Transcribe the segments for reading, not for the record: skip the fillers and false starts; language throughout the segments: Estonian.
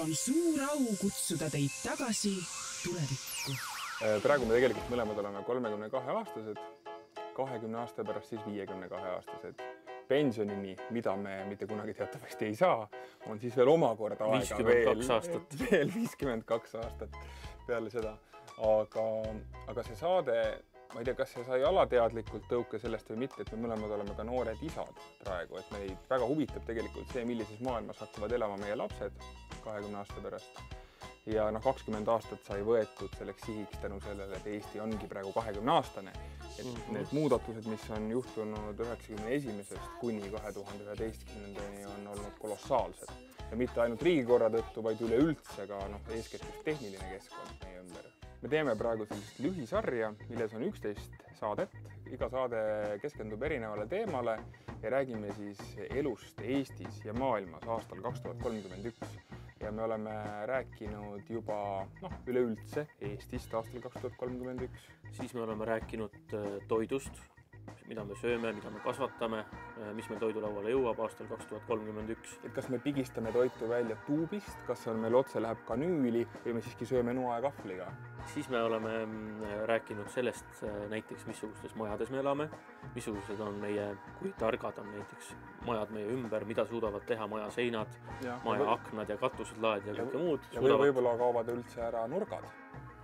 on suur au kutsuda teid tagasi tulevikku. Praegu me tegelikult mõlemad oleme 32-aastased, 20 aasta pärast siis 52-aastased. Pensionini, mida me mitte kunagi teatavasti ei saa, on siis veel omakorda aega 52 aastat. Veel 52 aastat peale seda. Aga see saade, ma ei tea, kas see sai alateadlikult tõuke sellest või mitte, et me mõlemad oleme ka noored isad praegu, et meid väga huvitab tegelikult see, millises maailmas hakkavad elama meie lapsed 20 aasta pärast. Ja 20 aastat sai võetud selleks sihiks tänu sellele, et Eesti ongi praegu 20-aastane. Et need muudatused, mis on juhtunud 91. kuni 2011. on olnud kolossaalsed. Ja mitte ainult riigikorra tõttu, vaid üleüldse ka eeskätt tehniline keskkond meie ümber. Me teeme praegu sellist lühisarja, milles on 11 saadet. Iga saade keskendub erinevale teemale ja räägime siis elust Eestis ja maailmas aastal 2031. Ja me oleme rääkinud juba üleüldse Eestist aastal 2031. Siis me oleme rääkinud toidust, mida me sööme, mida me kasvatame, mis meil toidulauale jõuab aastal 2031. Et kas me pigistame toitu välja tuubist, kas meil otse läheb kanüüli või me siiski sööme noa ja kahvliga? Siis me oleme rääkinud sellest näiteks, missugustes majades me elame, missugused on kui targad on näiteks majad meie ümber, mida suudavad teha maja seinad, maja aknad ja katused, laed ja kõike muud. Ja võib-olla kaovad üldse ära nurgad.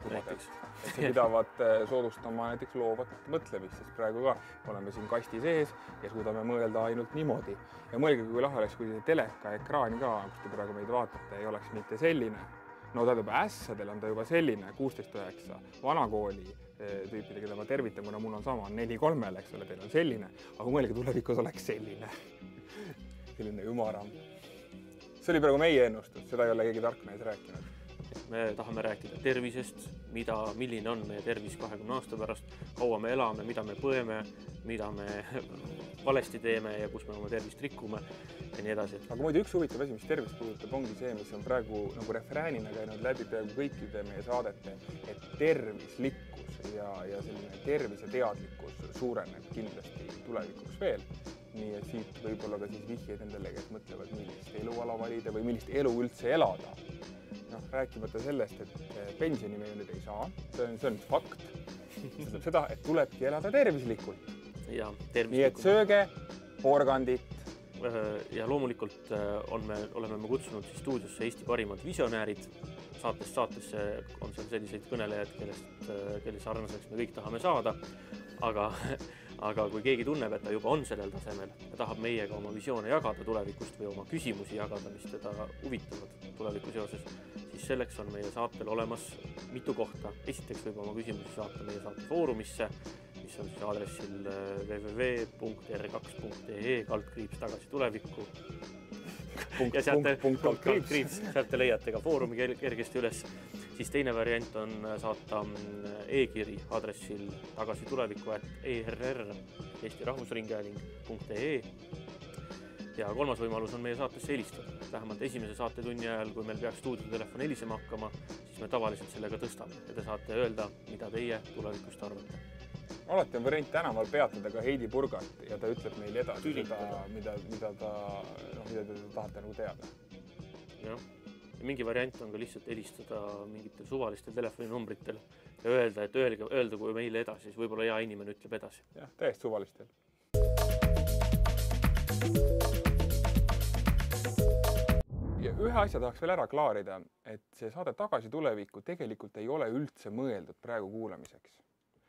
Näiteks. Et see pidavad soodustama näiteks loovat mõtlemist, sest praegu ka oleme siin kasti sees ja suudame mõelda ainult niimoodi. Ja mõelge, kui lahe oleks, kui see teleka ekraan ka, kus te praegu meid vaatate, ei oleks mitte selline. No tähendab, ässadel on ta juba selline, 16-9, vanakooli tüüpide, keda ma tervitan, kuna mul on sama, 4-3, eks ole, teil on selline, aga mõelge, tulevikus oleks selline. Selline ümaram. See oli praegu meie ennustus, seda ei ole keegi tark mees rääkinud. Me tahame rääkida tervisest, milline on meie tervis 20 aasta pärast, kaua me elame, mida me põeme, mida me valesti teeme ja kus me oma tervist rikume ja nii edasi. Aga muidu üks huvitav asi, mis tervist puudutab, ongi see, mis on praegu nagu refräänina käinud läbi peaaegu kõikide meie saadete, et tervislikkus ja selline tervise teadlikkus suureneb kindlasti tulevikuks veel. Nii et siit võib-olla ka siis vihjeid nendele, kes mõtlevad, millist eluala valida või millist elu üldse elada. Rääkimata sellest, et pensioni me nüüd ei saa, see on fakt. See seda, et tulebki elada tervislikult. Ja, nii et sööge porgandit. Ja loomulikult oleme me kutsunud stuudiosse Eesti parimad visionäärid. Saatesse on seal selliseid kõnelejad, kelle sarnaseks me kõik tahame saada. Aga kui keegi tunneb, et ta juba on sellel tasemel ja tahab meiega oma visioone jagada tulevikust või oma küsimusi jagada, mis teda huvitavad tuleviku seoses, siis selleks on meie saatel olemas mitu kohta. Esiteks võib oma küsimusi saata meie saate foorumisse, mis on siis aadressil www.r2.ee/tagasi tulevikku. Ja sealt te leiate ka foorumi kergesti üles. Siis teine variant on saata e-kiri aadressil tagasituleviku@err.eesti-rahvusringhääling.ee. Ja kolmas võimalus on meie saatesse helistada. Vähemalt esimese saatetunni ajal, kui meil peaks stuudiotelefon helisema hakkama, siis me tavaliselt sellega tõstame ja te saate öelda, mida teie tulevikust arvate. Alati on variant tänaval peatada ka Heidi Purgat ja ta ütleb meile edasi seda, mida te tahate nagu teada. Jah. Ja mingi variant on ka lihtsalt helistada mingitel suvalistel telefoninumbritel ja öelda, et öelda kui meile edasi, siis võib-olla hea inimene ütleb edasi. Jah, täiesti suvalistel. Ja ühe asja tahaks veel ära klaarida, et see saade Tagasi tulevikku tegelikult ei ole üldse mõeldud praegu kuulamiseks.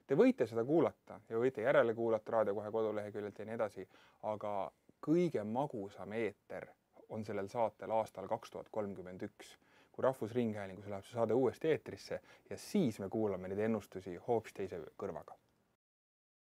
Te võite seda kuulata ja võite järele kuulata Raadio Kohe koduleheküljelt ja nii edasi, aga kõige magusam eeter on sellel saatel aastal 2031, kui Rahvusringhäälingus läheb see saade uuesti eetrisse ja siis me kuulame neid ennustusi hoopis teise kõrvaga.